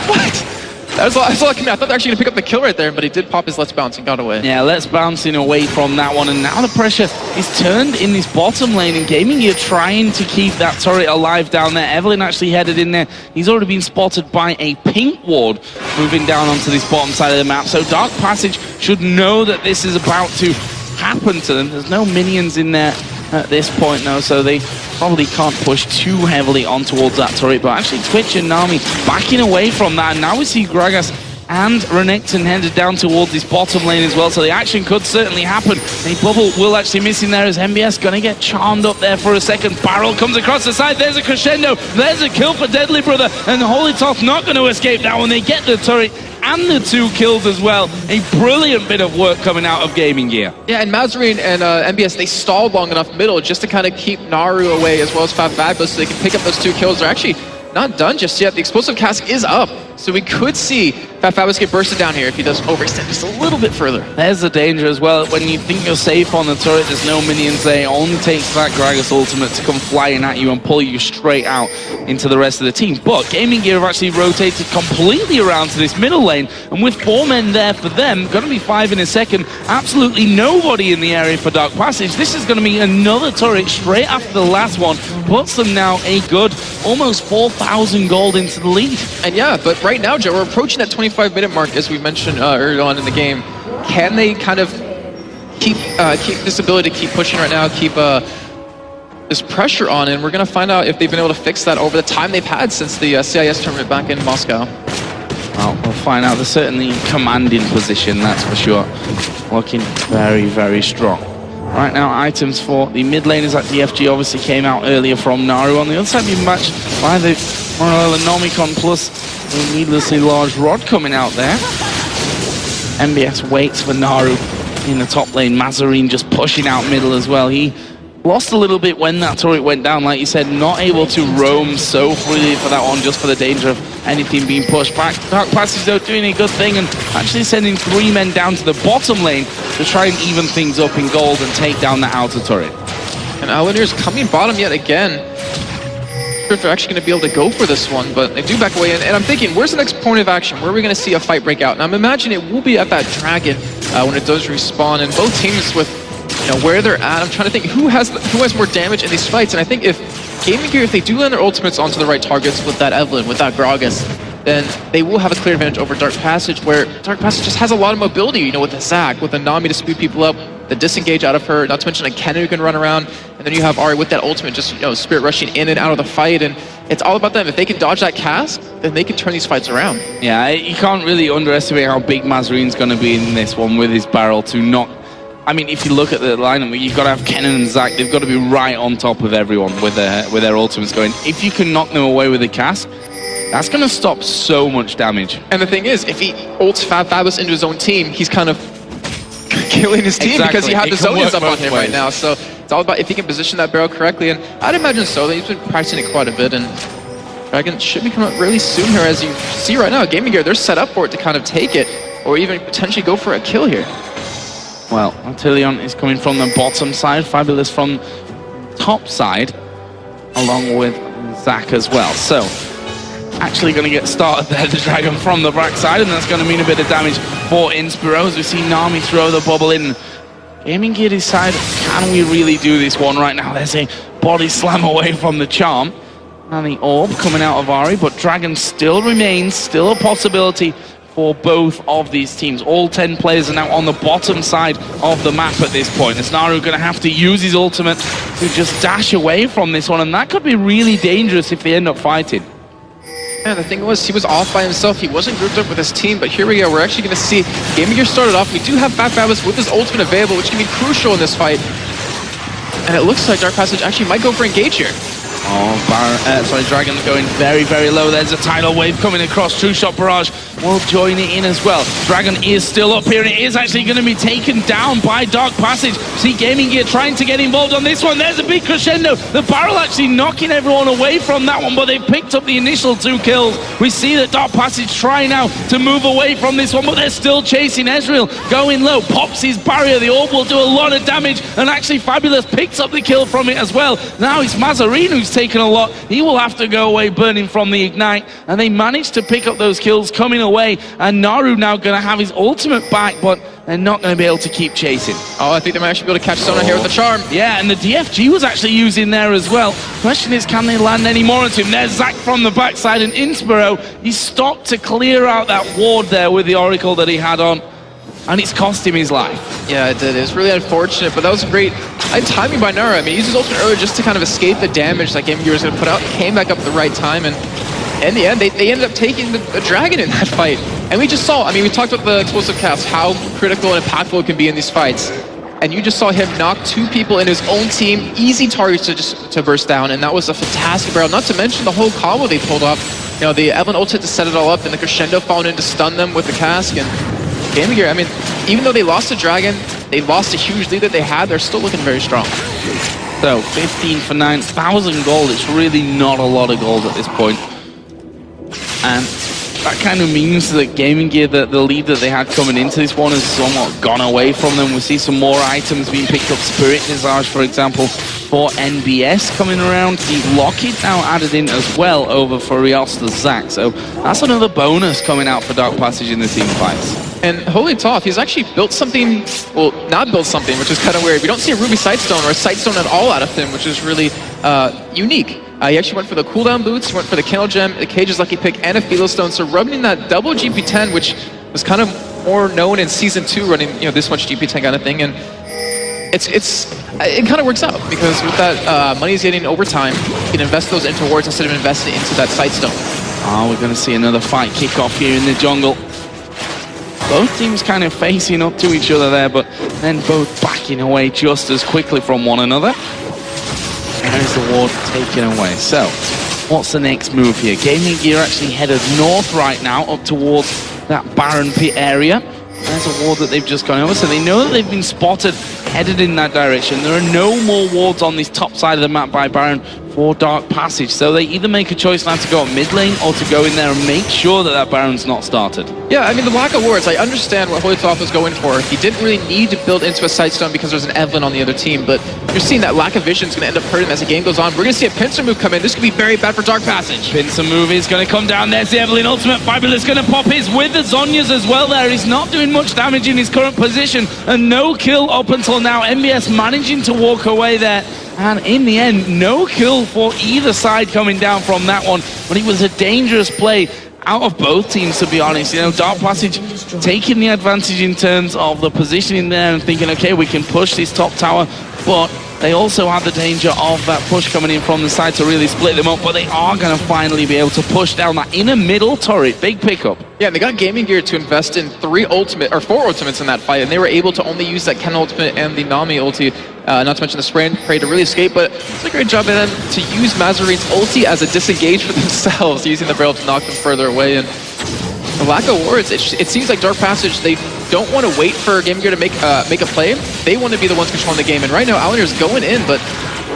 What? I saw that coming. I thought they were actually going to pick up the kill right there, but he did pop his Let's Bounce and got away. Yeah, Let's Bouncing away from that one, and now the pressure is turned in this bottom lane, and GamingGear trying to keep that turret alive down there. Evelyn actually headed in there. He's already been spotted by a pink ward moving down onto this bottom side of the map, so Dark Passage should know that this is about to happen to them. There's no minions in there at this point now, so they probably can't push too heavily on towards that turret, but actually Twitch and Nami backing away from that, and now we see Gragas and Renekton headed down towards this bottom lane as well, so the action could certainly happen. A bubble will actually miss in there as MBS going to get charmed up there for a second. Barrel comes across the side, there's a crescendo, there's a kill for Deadly Brother, and the Holy Toth not going to escape that one. They get the turret and the 2 kills as well. A brilliant bit of work coming out of GamingGear. Yeah, and Mazarine and MBS, they stalled long enough middle just to kind of keep Naru away as well as Fabulous so they can pick up those 2 kills. They're actually not done just yet. The explosive cask is up, so we could see Fabulous get bursted down here if he does overextend just a little bit further. There's the danger as well. When you think you're safe on the turret, there's no minions there. It only takes that Gragas ultimate to come flying at you and pull you straight out into the rest of the team. But GamingGear have actually rotated completely around to this middle lane, and with 4 men there for them, going to be 5 in a second, absolutely nobody in the area for Dark Passage. This is going to be another turret straight after the last one. Puts them now a good almost 4,000 gold into the lead. And yeah, but right now, Joe, we're approaching that 25-minute mark, as we mentioned early on in the game. Can they kind of keep this ability to keep pushing right now, keep this pressure on, and we're going to find out if they've been able to fix that over the time they've had since the CIS tournament back in Moscow. Well, we'll find out. They're certainly commanding position, that's for sure. Looking very, very strong. Right now, items for the mid laners at DFG obviously came out earlier from Naru. On the other side, being matched by the Nomicon plus a needlessly large rod coming out there. MBS waits for Naru in the top lane. Mazarine just pushing out middle as well. He lost a little bit when that turret went down, like you said, not able to roam so freely for that one, just for the danger of anything being pushed back. Dark Passage, though, doing a good thing and actually sending 3 men down to the bottom lane to try and even things up in gold and take down the outer turret. And Alanir's coming bottom yet again. If they're actually going to be able to go for this one, but they do back away. And I'm thinking, where's the next point of action? Where are we going to see a fight break out? And I'm imagining it will be at that dragon when it does respawn. And both teams with where they're at, I'm trying to think who has more damage in these fights. And I think if GamingGear, if they do land their ultimates onto the right targets with that Evelynn, with that Gragas, then they will have a clear advantage over Dark Passage, where Dark Passage just has a lot of mobility, with the Zac, with the Nami to speed people up, the disengage out of her, not to mention a Kennen who can run around, and then you have Ahri with that ultimate, just spirit rushing in and out of the fight, and it's all about them. If they can dodge that cask, then they can turn these fights around. Yeah, you can't really underestimate how big Mazarine's going to be in this one with his barrel to knock. I mean, if you look at the lineup, you've got to have Kennen and Zac. They've got to be right on top of everyone with their ultimates going. If you can knock them away with a cask, that's going to stop so much damage. And the thing is, if he ults Fabulous into his own team, he's kind of killing his team because he had the Zonias up on him right now. So it's all about if he can position that barrel correctly. And I'd imagine so. He's been practicing it quite a bit. And Dragon should be coming up really soon here. As you see right now, GamingGear, they're set up for it to kind of take it or even potentially go for a kill here. Well, Artilleon is coming from the bottom side, Fabulous from top side, along with Zac as well. So, actually going to get started there, the Dragon from the backside, and that's going to mean a bit of damage for Inspiro as we see Nami throw the bubble in. GamingGear decide, can we really do this one right now? There's a body slam away from the charm. And the orb coming out of Ahri, but Dragon still remains, still a possibility for both of these teams. All 10 players are now on the bottom side of the map at this point. As Naru going to have to use his ultimate to just dash away from this one, and that could be really dangerous if they end up fighting. Yeah, the thing was, he was off by himself. He wasn't grouped up with his team, but here we go. We're actually going to see GamingGear started off. We do have Fabulous with his ultimate available, which can be crucial in this fight. And it looks like Dark Passage actually might go for engage here. Oh, Dragon going very, very low. There's a tidal wave coming across. True Shot Barrage will join it in as well. Dragon is still up here, and it is actually going to be taken down by Dark Passage. See GamingGear trying to get involved on this one. There's a big crescendo. The barrel actually knocking everyone away from that one, but they picked up the initial 2 kills. We see that Dark Passage trying now to move away from this one, but they're still chasing Ezreal. Going low, pops his barrier. The orb will do a lot of damage, and actually Fabulous picks up the kill from it as well. Now it's Mazarine who's taken a lot. He will have to go away burning from the Ignite, and they managed to pick up those kills coming away, and Naru now going to have his ultimate back, but they're not going to be able to keep chasing. Oh, I think they might actually be able to catch someone here with the charm. Yeah, and the DFG was actually using there as well. Question is, can they land any more into him? There's Zac from the backside, and Inspiro, he stopped to clear out that ward there with the Oracle that he had on, and it's cost him his life. Yeah, it did. It was really unfortunate, but that was great timing by Naru. I mean, he used his ultimate earlier just to kind of escape the damage that GamingGear was going to put out. Came back up at the right time, and in the end, they ended up taking the Dragon in that fight. And we just saw, I mean, we talked about the explosive cast, how critical and impactful it can be in these fights. And you just saw him knock 2 people in his own team, easy targets to burst down, and that was a fantastic barrel. Not to mention the whole combo they pulled off. The Evelynn ulted to set it all up, and the crescendo found in to stun them with the cask. And GamingGear, I mean, even though they lost the Dragon, they lost a huge lead that they had, they're still looking very strong. So, 15 for 9,000 gold. It's really not a lot of gold at this point. And that kind of means that GamingGear, the lead that they had coming into this one has somewhat gone away from them. We see some more items being picked up. Spirit Visage, for example, for NBS coming around. See Lockheed now added in as well over for Rios the Zac. So that's another bonus coming out for Dark Passage in the team fights. And holy tough, he's actually built something, well, not built something, which is kind of weird. We don't see a Ruby Sightstone or a Sightstone at all out of him, which is really unique. He actually went for the cooldown boots, he went for the Kennel Gem, the Cage's Lucky Pick, and a Philostone. So rubbing in that double GP10, which was kind of more known in Season 2, running this much GP10 kind of thing. And it kind of works out, because with that money he's getting over time, you can invest those into wards instead of investing into that Sightstone. Oh, we're going to see another fight kick off here in the jungle. Both teams kind of facing up to each other there, but then both backing away just as quickly from one another. There's the ward taken away. So, what's the next move here? GamingGear actually headed north right now, up towards that Baron Pit area. There's a ward that they've just gone over, so they know that they've been spotted headed in that direction. There are no more wards on this top side of the map by Baron for Dark Passage. So they either make a choice now to go up mid lane or to go in there and make sure that that Baron's not started. Yeah, I mean, the lack of wards, I understand what Hoytoff was going for. He didn't really need to build into a Sightstone because there's an Evelyn on the other team, but you're seeing that lack of vision is going to end up hurting as the game goes on. We're going to see a pincer move come in. This could be very bad for Dark Passage. Pincer move is going to come down. There's the Evelyn ultimate. Fabulous going to pop his with the Zhonya's as well there. He's not doing much damage in his current position, and no kill up until now. MBS managing to walk away there. And in the end, no kill for either side coming down from that one. But it was a dangerous play out of both teams, to be honest. You know, Dark Passage taking the advantage in terms of the positioning there and thinking, okay, we can push this top tower. But they also had the danger of that push coming in from the side to really split them up. But they are going to finally be able to push down that inner middle turret. Big pickup. Yeah, and they got Gaming Gear to invest in 4 ultimates in that fight, and they were able to only use that Ken ultimate and the Nami ulti, not to mention the spray and pray to really escape, but it's a great job by them to use Mazarine's ulti as a disengage for themselves, using the barrel to knock them further away. And the lack of wards, it seems like Dark Passage, they don't want to wait for Gaming Gear to make a play. They want to be the ones controlling the game, and right now Alanir's going in, but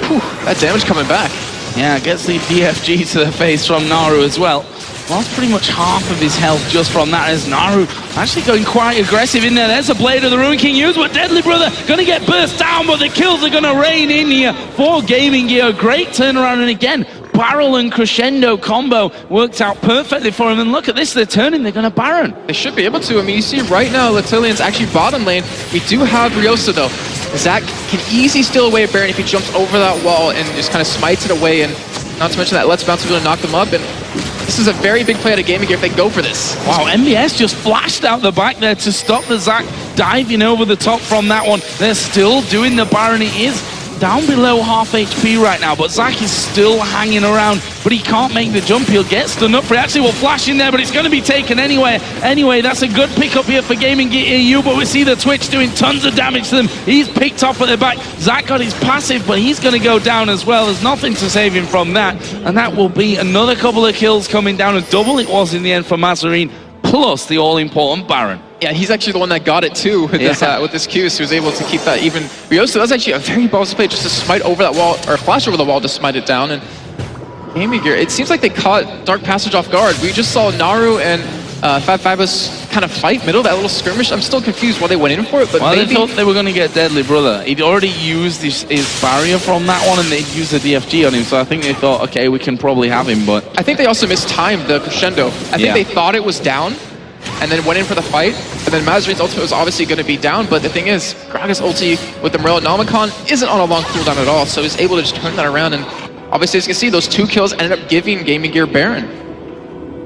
whew, that damage coming back. Yeah, gets the DFG to the face from Naru as well. Lost pretty much half of his health just from that, as Naru actually going quite aggressive in there. There's a Blade of the Ruin King used, but Deadly Brother going to get burst down, but the kills are going to rain in here for Gaming Gear. Great turnaround, and again, barrel and crescendo combo worked out perfectly for him. And look at this, they're turning, they're going to Baron. They should be able to. I mean, you see right now, Latilian's actually bottom lane. We do have Ryosa though. Zach can easily steal away a Baron if he jumps over that wall and just kind of smites it away, and not to mention that Let's Bounce is going to knock them up. And this is a very big play out of Gaming Gear if they go for this. Wow, MBS just flashed out the back there to stop the Zac diving over the top from that one. They're still doing the Baron. It is down below half HP right now, but Zac is still hanging around, but he can't make the jump. He'll get stunned up for it. Actually will flash in there, but it's going to be taken anyway. Anyway, that's a good pickup here for GamingGear.EU, but we see the Twitch doing tons of damage to them. He's picked off at the back. Zac got his passive, but he's going to go down as well. There's nothing to save him from that, and that will be another couple of kills coming down. A double it was in the end for Mazarine, plus the all-important Baron. Yeah, he's actually the one that got it too with this Q, so he was able to keep that even. Ryosa, that's actually a very ballsy play just to smite over that wall, or flash over the wall to smite it down. And Gaming Gear, it seems like they caught Dark Passage off guard. We just saw Naru and Fabulous kind of fight middle, that little skirmish. I'm still confused why they went in for it, but well, maybe... they thought they were going to get Deadly Brother. He'd already used his barrier from that one, and they'd used the DFG on him, so I think they thought, okay, we can probably have him, but... I think they also mistimed the crescendo. I think they thought it was down, and then went in for the fight, and then Mazarine's ultimate was obviously going to be down, but the thing is, Graga's ulti with the Morello Nomicon isn't on a long cooldown at all, so he's able to just turn that around, and obviously, as you can see, those 2 kills ended up giving Gaming Gear Baron.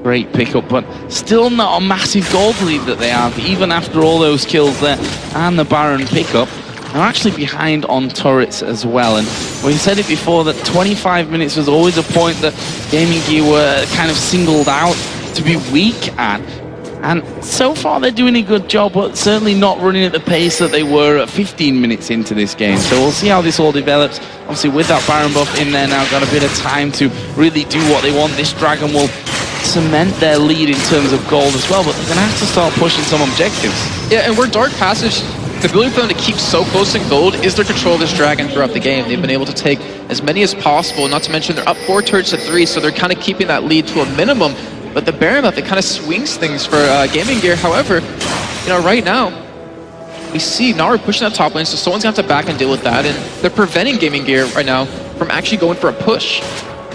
Great pickup, but still not a massive gold lead that they have, even after all those kills there, and the Baron pickup. They're actually behind on turrets as well, and we said it before that 25 minutes was always a point that Gaming Gear were kind of singled out to be weak at. And so far they're doing a good job, but certainly not running at the pace that they were at 15 minutes into this game. So we'll see how this all develops. Obviously with that Baron buff in there now, got a bit of time to really do what they want. This Dragon will cement their lead in terms of gold as well, but they're going to have to start pushing some objectives. Yeah, and where Dark Passage, the ability for them to keep so close in gold is their control of this Dragon throughout the game. They've been able to take as many as possible, not to mention they're up 4 turrets to 3, so they're kind of keeping that lead to a minimum. But the Baron buff, it kind of swings things for Gaming Gear. However, you know, right now, we see Naru pushing that top lane, so someone's going to have to back and deal with that, and they're preventing Gaming Gear right now from actually going for a push.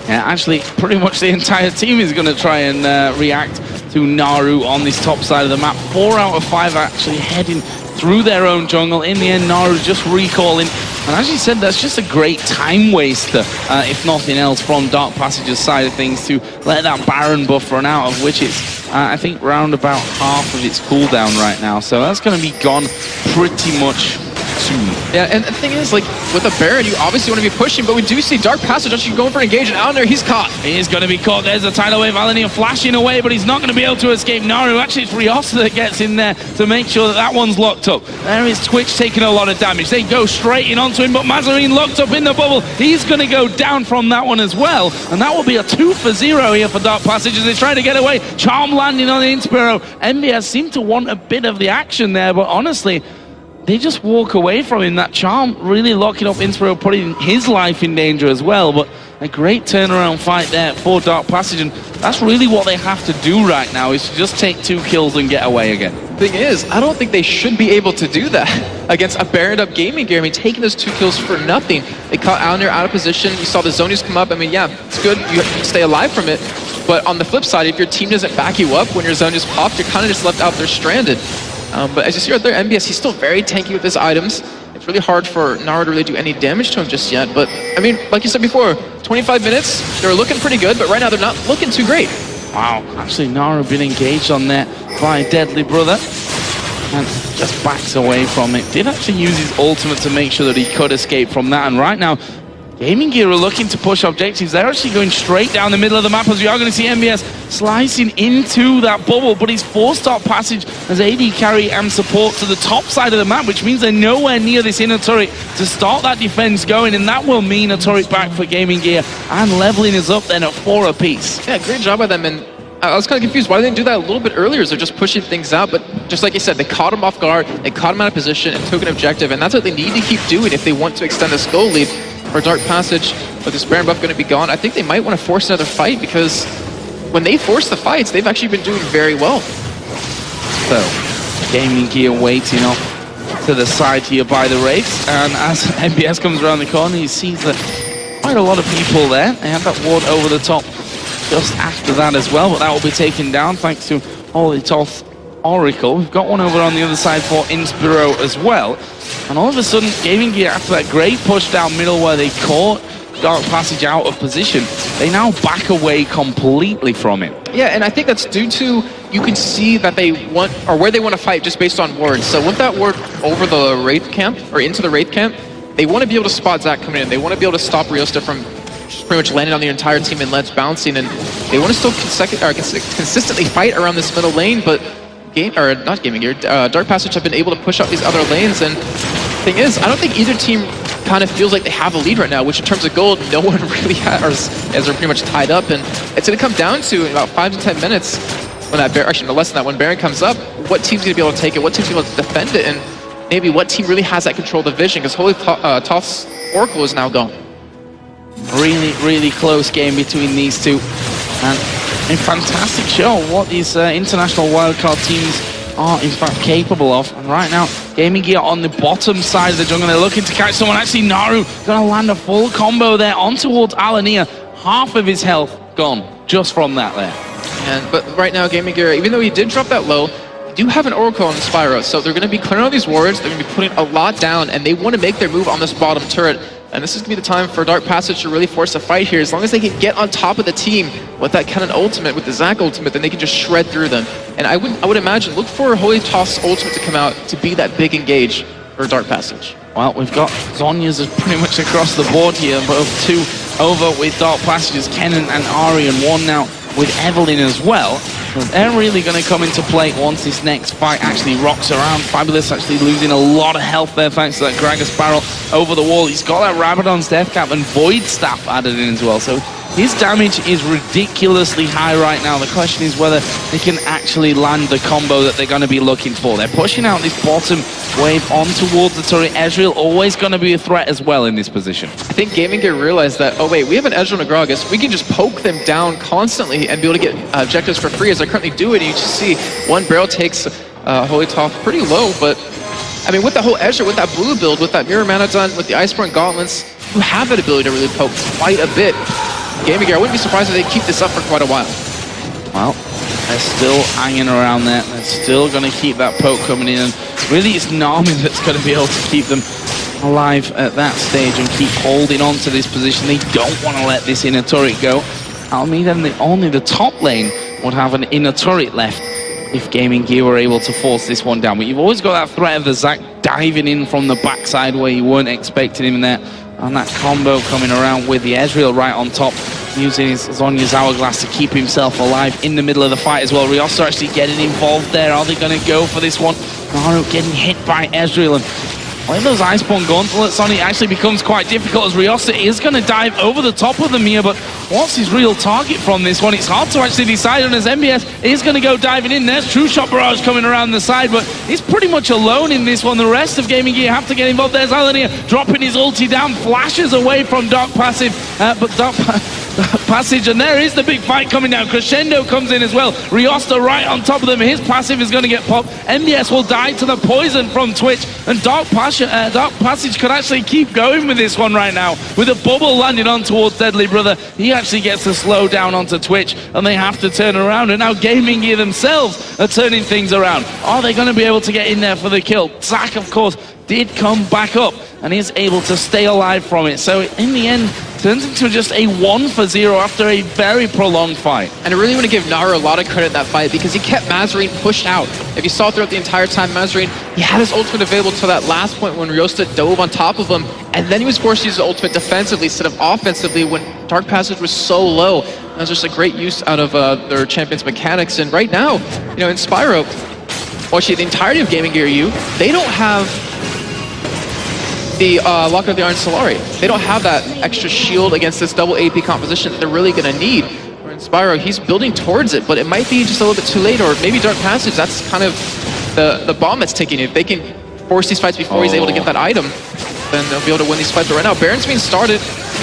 Yeah, actually, pretty much the entire team is going to try and react to Naru on this top side of the map. 4 out of 5 actually heading through their own jungle. In the end, Naru just recalling. And as you said, that's just a great time waster, if nothing else, from Dark Passage's side of things, to let that Baron buff run out, of which it's, I think, round about half of its cooldown right now. So that's going to be gone pretty much soon. Yeah, and the thing is, like, with a Baron, you obviously want to be pushing, but we do see Dark Passage actually going for an engage, and out there, he's caught. He is going to be caught. There's a tidal wave. Alanir flashing away, but he's not going to be able to escape Naru. Actually, it's Ryosa that gets in there to make sure that that one's locked up. There is Twitch taking a lot of damage. They go straight in onto him, but Mazarine locked up in the bubble. He's going to go down from that one as well, and that will be a 2 for 0 here for Dark Passage as they try to get away. Charm landing on the Inspiro. MBS seem to want a bit of the action there, but honestly, they just walk away from him. That Charm really locking up Inspiro, putting his life in danger as well. But A great turnaround fight there for Dark Passage, and that's really what they have to do right now, is to just take 2 kills and get away again. Thing is, I don't think they should be able to do that against a Baroned up GamingGear. I mean, taking those 2 kills for nothing. They caught Alnir out of position. You saw the Zonies come up. I mean, yeah, it's good. You stay alive from it. But on the flip side, if your team doesn't back you up when your zone just popped, you're kind of just left out there stranded. But as you see right there, MBS, he's still very tanky with his items. It's really hard for Naru to really do any damage to him just yet. But, I mean, like you said before, 25 minutes, they're looking pretty good, but right now they're not looking too great. Wow, actually Naru been engaged on there by Deadly Brother. And just backs away from it. Did actually use his ultimate to make sure that he could escape from that. And right now, GamingGear are looking to push objectives. They're actually going straight down the middle of the map, as we are going to see MBS slicing into that bubble, but he's forced Dark Passage as AD carry and support to the top side of the map, which means they're nowhere near this inner turret to start that defense going, and that will mean a turret back for GamingGear, and leveling is up then at 4 apiece. Yeah, great job by them, and I was kind of confused. Why didn't they do that a little bit earlier? They're just pushing things out, but just like you said, they caught him off guard, they caught him out of position, and took an objective, and that's what they need to keep doing if they want to extend this goal lead. For Dark Passage, with this Baron buff going to be gone, I think they might want to force another fight, because when they force the fights, they've actually been doing very well. So, GamingGear waiting off to the side here by the Wraiths, and as MBS comes around the corner, he sees that quite a lot of people there. They have that ward over the top just after that as well, but that will be taken down thanks to Holy Toth Oracle. We've got one over on the other side for Inspiro as well. And all of a sudden, GamingGear, after that great push down middle where they caught Dark Passage out of position, they now back away completely from it. Yeah, and I think that's due to, you can see that they want, or where they want to fight just based on wards. So with that ward over the Wraith camp, or into the Wraith camp, they want to be able to spot Zach coming in. They want to be able to stop Riosta from just pretty much landing on the entire team and Ledge bouncing, and they want to still consistently fight around this middle lane, but not GamingGear, Dark Passage have been able to push out these other lanes, and the thing is, I don't think either team kind of feels like they have a lead right now, which in terms of gold, no one really has, as they're pretty much tied up, and it's going to come down to in about 5 to 10 minutes when that Baron, actually no less than that, when Baron comes up, what team's going to be able to take it, what team's going to be able to defend it, and maybe what team really has that control of the vision, because Holy Toth's Oracle is now gone. Really, really close game between these two, and a fantastic show what these international wildcard teams are in fact capable of. And right now, GamingGear on the bottom side of the jungle, they're looking to catch someone. Actually, Naru gonna land a full combo there on towards Alania. Half of his health gone just from that there. But right now, GamingGear, even though he did drop that low, they do have an Oracle on the Spyro, so they're gonna be clearing all these wards, they're gonna be putting a lot down, and they want to make their move on this bottom turret. And this is going to be the time for Dark Passage to really force a fight here. As long as they can get on top of the team with that Cannon ultimate, with the Zac ultimate, then they can just shred through them. And I would imagine, look for Holy Toth's ultimate to come out to be that big engage for Dark Passage. Well, we've got Zhonya's pretty much across the board here, both 2 over with Dark Passages, Kennen and Ari, and 1 now with Evelyn as well. But they're really going to come into play once this next fight actually rocks around. Fabulous actually losing a lot of health there thanks to that Gragas barrel over the wall. He's got that Rabadon's Death Cap and Void Staff added in as well. So his damage is ridiculously high right now. The question is whether they can actually land the combo that they're going to be looking for. They're pushing out this bottom wave on towards the turret. Ezreal always going to be a threat as well in this position. I think GamingGear realized that, oh wait, we have an Ezreal and a Gragas. We can just poke them down constantly and be able to get objectives for free as they're currently doing. And you just see one barrel takes Holy Toth pretty low, but I mean, with the whole Ezreal, with that blue build, with that Mirror Manodon, with the Iceborne Gauntlets, you have that ability to really poke quite a bit. GamingGear, I wouldn't be surprised if they keep this up for quite a while. Well, they're still hanging around there. They're still going to keep that poke coming in. And really, it's Nami that's going to be able to keep them alive at that stage and keep holding on to this position. They don't want to let this inner turret go. Almeida and only the top lane would have an inner turret left if GamingGear were able to force this one down. But you've always got that threat of the Zac diving in from the backside where you weren't expecting him there. And that combo coming around with the Ezreal right on top, using his Zhonya's Hourglass to keep himself alive in the middle of the fight as well. Riosta actually getting involved there. Are they going to go for this one? Naru getting hit by Ezreal, and when those Iceborne Gauntlets on, it actually becomes quite difficult as Riosta is going to dive over the top of the Mia, but what's his real target from this one? It's hard to actually decide on, as MBS is going to go diving in. There's True Shot Barrage coming around the side, but he's pretty much alone in this one. The rest of Gaming Gear have to get involved. There's Alan here dropping his ulti down, flashes away from Dark Passive, but Dark Passage, and there is the big fight coming down. Crescendo comes in as well. Riosta right on top of them. His passive is going to get popped. MBS will die to the poison from Twitch, and Dark Passage could actually keep going with this one right now. With a bubble landing on towards Deadly Brother, he actually gets to slow down onto Twitch, and they have to turn around. And now Gaming Gear themselves are turning things around. Are they going to be able to get in there for the kill? Zach, of course, did come back up and is able to stay alive from it. So in the end, turns into just a 1-for-0 after a very prolonged fight. And I really want to give Naru a lot of credit in that fight because he kept Mazarine pushed out. If you saw throughout the entire time, Mazarine, he had his ultimate available till that last point when Riosta dove on top of him, and then he was forced to use the ultimate defensively instead of offensively when Dark Passage was so low. That was just a great use out of their champion's mechanics. And right now, you know, in Spyro, well, actually the entirety of GamingGear.EU, they don't have the Lock of the Iron Solari. They don't have that extra shield against this double AP composition that they're really going to need. Where in Spyro, he's building towards it, but it might be just a little bit too late, or maybe Dark Passage, that's kind of the bomb that's ticking. If they can force these fights before he's able to get that item, then they'll be able to win these fights. But right now, Baron's being started.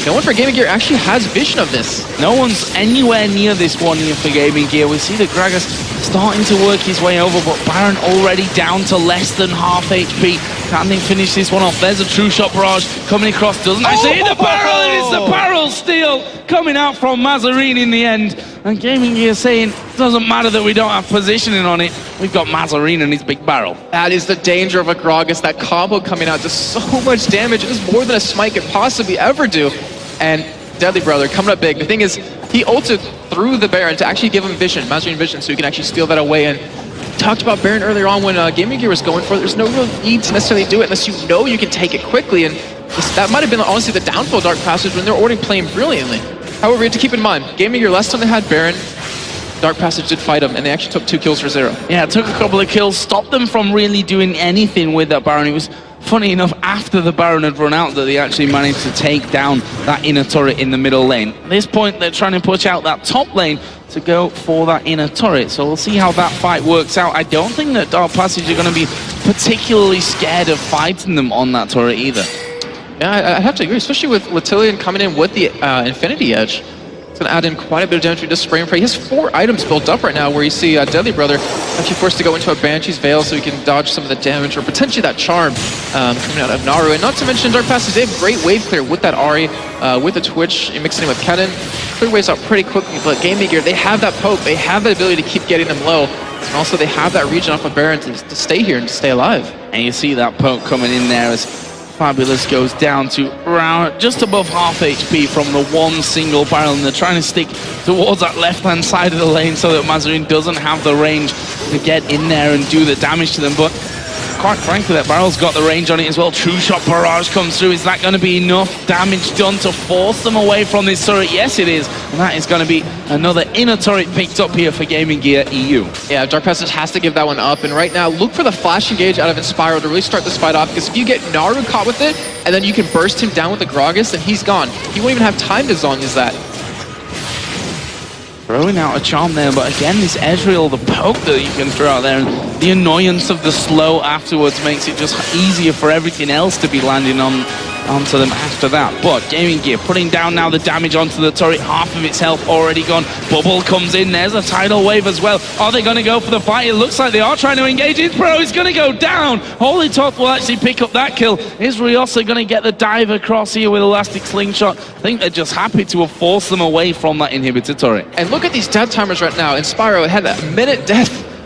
No one for Gaming Gear actually has vision of this. No one's anywhere near this one here for Gaming Gear. We see that Gragas starting to work his way over, but Baron already down to less than half HP. Can they finish this one off? There's a True Shot Barrage coming across. Doesn't actually hit the barrel, and it's the barrel steal coming out from Mazarine in the end. And Gaming Gear saying, doesn't matter that we don't have positioning on it. We've got Mazarine and his big barrel. That is the danger of a Gragas. That combo coming out does so much damage. It is more than a Smite could possibly ever do. And Deadly Brother coming up big. The thing is, he ulted through the Baron to actually give him vision, Mazarine vision, so he can actually steal that away. And talked about Baron earlier on when Gaming Gear was going for it. There's no real need to necessarily do it unless you know you can take it quickly. And that might have been honestly the downfall of Dark Passage when they're already playing brilliantly. However, you have to keep in mind, Gaming Gear, last time they had Baron, Dark Passage did fight him, and they actually took 2 kills for 0. Yeah, it took a couple of kills, stopped them from really doing anything with that Baron. It was funny enough, after the Baron had run out, that they actually managed to take down that inner turret in the middle lane. At this point, they're trying to push out that top lane to go for that inner turret. So we'll see how that fight works out. I don't think that Dark Passage are going to be particularly scared of fighting them on that turret either. Yeah, I have to agree, especially with Latilian coming in with the Infinity Edge. It's going to add in quite a bit of damage to Spray and Pray. He has 4 items built up right now where you see Deadly Brother actually forced to go into a Banshee's Veil so he can dodge some of the damage, or potentially that charm coming out of Naru. And not to mention Dark Passage, they have great wave clear with that Ahri, with the Twitch, and mixing it with Kennen. Clear waves out pretty quickly, but Gaming Gear, they have that poke, they have the ability to keep getting them low. And also they have that region off of Baron to stay here and to stay alive. And you see that poke coming in there as Fabulous goes down to around just above half HP from the one single barrel, and they're trying to stick towards that left-hand side of the lane so that Mazarine doesn't have the range to get in there and do the damage to them. But quite frankly, that barrel's got the range on it as well. True Shot Barrage comes through. Is that going to be enough damage done to force them away from this turret? Yes, it is. And that is going to be another inner turret picked up here for GamingGear.EU. Yeah, Dark Passage has to give that one up. And right now, look for the flash engage out of Inspiro to really start this fight off. Because if you get Naru caught with it, and then you can burst him down with the Gragas, then he's gone. He won't even have time to zone use that. Throwing out a charm there, but again, this Ezreal, the poke that you can throw out there, and the annoyance of the slow afterwards makes it just easier for everything else to be landing onto them after that. But Gaming Gear putting down now the damage onto the turret, half of its health already gone. Bubble comes in, there's a tidal wave as well. Are they going to go for the fight? It looks like they are trying to engage. Pro is going to go down. Holy Tot will actually pick up that kill. Is Riosa going to get the dive across here with Elastic Slingshot? I think they're just happy to have forced them away from that inhibitor turret. And look at these death timers right now. Inspiro had a minute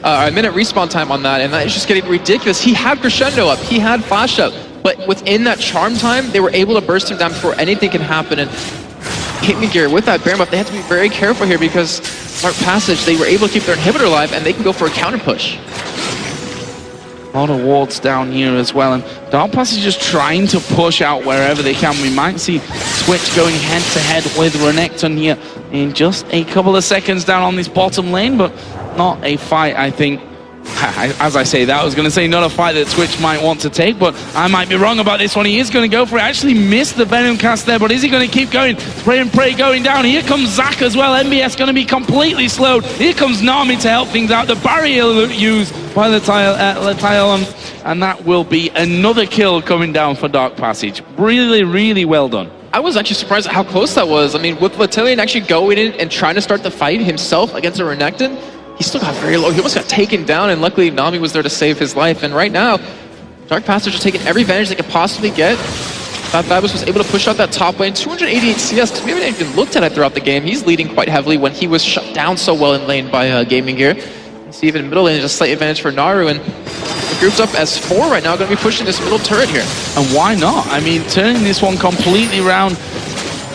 a minute respawn time on that, and that is just getting ridiculous. He had Crescendo up, he had Flash up, but within that charm time, they were able to burst him down before anything can happen. And Gaming Gear with that Baron buff, they have to be very careful here because Dark Passage, they were able to keep their inhibitor alive, and they can go for a counter push. A lot of wards down here as well, and Dark Passage just trying to push out wherever they can. We might see Twitch going head-to-head with Renekton here in just a couple of seconds down on this bottom lane, but not a fight, I think, As I say that, I was going to say not a fight that Twitch might want to take, but I might be wrong about this one. He is going to go for it. Actually missed the Venom cast there, but is he going to keep going? Spray and pray going down. Here comes Zach as well. MBS going to be completely slowed. Here comes Nami to help things out. The barrier used by the Letiolon, and that will be another kill coming down for Dark Passage. Really, really well done. I was actually surprised at how close that was. I mean, with Latilian actually going in and trying to start the fight himself against a Renekton, he still got very low. He almost got taken down, and luckily Nami was there to save his life. And right now, Dark Passage is taking every advantage they could possibly get. Fabus was able to push out that top lane, 288 CS. We haven't even looked at it throughout the game. He's leading quite heavily when he was shut down so well in lane by GamingGear. You see even in middle lane, just a slight advantage for Naru, and the group's up as 4 right now, going to be pushing this middle turret here. And why not? I mean, turning this one completely around.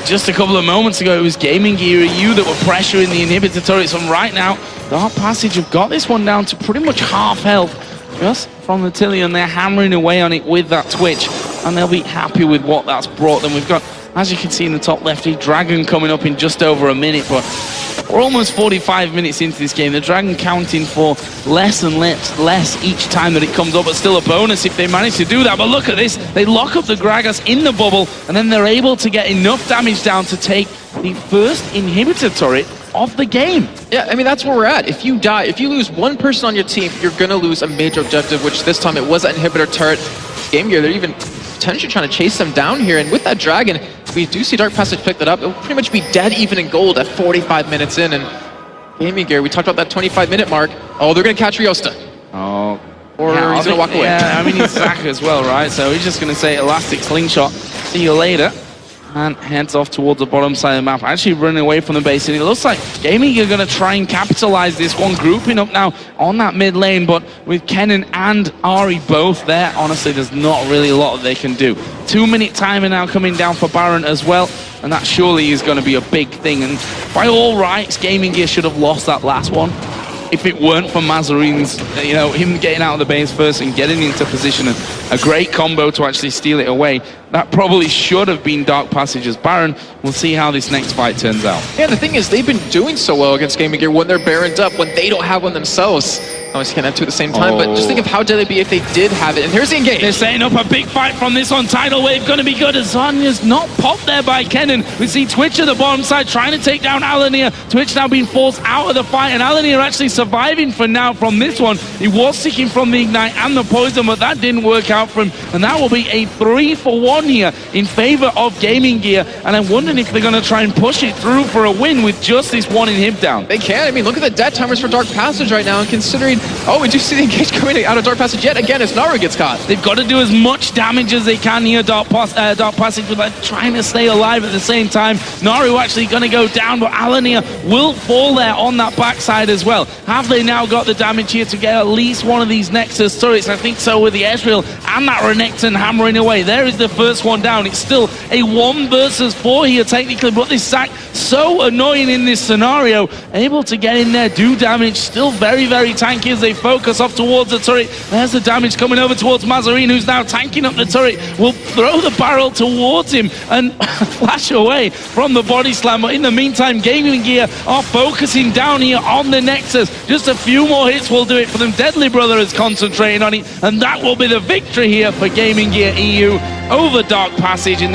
Just a couple of moments ago, it was GamingGear.EU that were pressuring the inhibitor turrets, and right now, Dark Passage have got this one down to pretty much half health. Just from the Tillion, they're hammering away on it with that Twitch, and they'll be happy with what that's brought them. We've got, as you can see in the top left, a Dragon coming up in just over a minute, but we're almost 45 minutes into this game. The Dragon counting for less and less each time that it comes up, but still a bonus if they manage to do that. But look at this, they lock up the Gragas in the bubble, and then they're able to get enough damage down to take the first inhibitor turret of the game. Yeah, I mean, that's where we're at. If you die, if you lose one person on your team, you're going to lose a major objective, which this time it was an inhibitor turret. GamingGear, they're even potentially trying to chase them down here, and with that Dragon, we do see Dark Passage pick that up. It'll pretty much be dead even in gold at 45 minutes in, and GamingGear, we talked about that 25-minute mark. Oh, they're going to catch Ryosta. Oh. Or yeah, he's going to walk away. Yeah, I mean, he's Zach as well, right? So he's just going to say Elastic Slingshot, see you later, and heads off towards the bottom side of the map, actually running away from the base, and it looks like GamingGear are going to try and capitalize this one, grouping up now on that mid lane, but with Kennen and Ari both there, honestly, there's not really a lot that they can do. 2-minute timer now coming down for Baron as well, and that surely is going to be a big thing, and by all rights, GamingGear should have lost that last one. If it weren't for Mazarin's, you know, him getting out of the base first and getting into position, and a great combo to actually steal it away, that probably should have been Dark Passage's Baron. We'll see how this next fight turns out. Yeah, the thing is, they've been doing so well against GamingGear when they're Baroned up, when they don't have one themselves. Obviously can't have two at the same time, but just think of how dead it'd be if they did have it. And here's the engage. They're setting up a big fight from this on. Tidal Wave going to be good. Zanya's not popped there by Kennen. We see Twitch at the bottom side trying to take down Alanir. Twitch now being forced out of the fight, and Alanir actually surviving for now from this one. He was sticking from the Ignite and the Poison, but that didn't work out for him. And that will be a 3-for-1 here in favor of GamingGear. And I'm wondering if they're going to try and push it through for a win with just this one inhib down. They can. I mean, look at the death timers for Dark Passage right now, and considering, oh, we do see the engage coming out of Dark Passage yet again as Naru gets caught. They've got to do as much damage as they can here, Dark Passage, but trying to stay alive at the same time. Naru actually going to go down, but Alanir will fall there on that backside as well. Have they now got the damage here to get at least one of these Nexus turrets? I think so, with the Ezreal and that Renekton hammering away. There is the first one down. It's still a 1 versus 4 here technically, but this Zac so annoying in this scenario. Able to get in there, do damage, still very, very tanky as they focus off towards the turret. There's the damage coming over towards Mazarin, who's now tanking up the turret. Will throw the barrel towards him and flash away from the body slam. But in the meantime, GamingGear are focusing down here on the Nexus. Just a few more hits will do it for them. Deadly Brother is concentrating on it, and that will be the victory here for GamingGear.EU over Dark Passage.